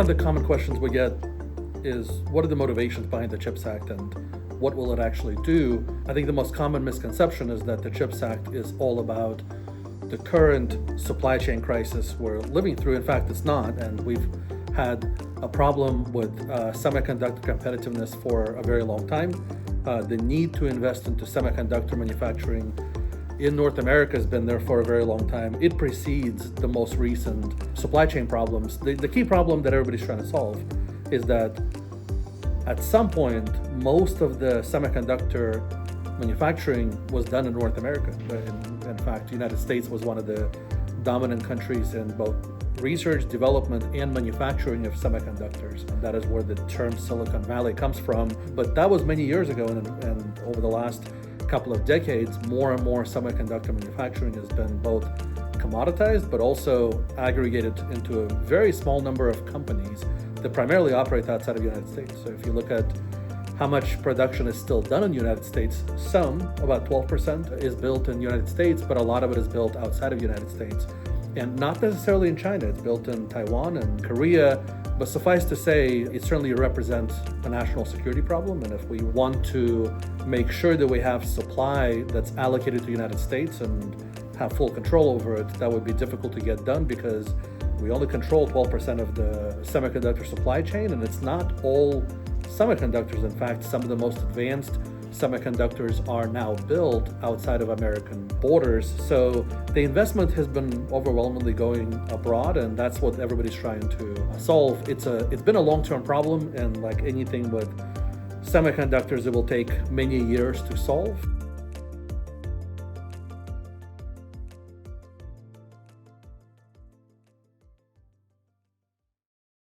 the common questions we get is, what are the motivations behind the CHIPS Act and what will it actually do? I think the most common misconception is that the CHIPS Act is all about the current supply chain crisis we're living through. In fact, it's not, and we've had a problem with semiconductor competitiveness for a very long time. The need to invest into semiconductor manufacturing in North America has been there for a very long time. It precedes the most recent supply chain problems. The key problem that everybody's trying to solve is that at some point, most of the semiconductor manufacturing was done in North America. In fact, the United States was one of the dominant countries in both research, development, and manufacturing of semiconductors. And that is where the term Silicon Valley comes from. But that was many years ago, and over the last couple of decades, more and more semiconductor manufacturing has been both commoditized, but also aggregated into a very small number of companies that primarily operate outside of the United States. So if you look at how much production is still done in the United States, about 12% is built in the United States, but a lot of it is built outside of the United States. And not necessarily in China, it's built in Taiwan and Korea, but suffice to say, it certainly represents a national security problem. And if we want to make sure that we have supply that's allocated to the United States and have full control over it, that would be difficult to get done because we only control 12% of the semiconductor supply chain, and it's not all semiconductors. In fact, some of the most advanced semiconductors are now built outside of American borders. So the investment has been overwhelmingly going abroad, and that's what everybody's trying to solve. It's been a long-term problem, and like anything with semiconductors, it will take many years to solve.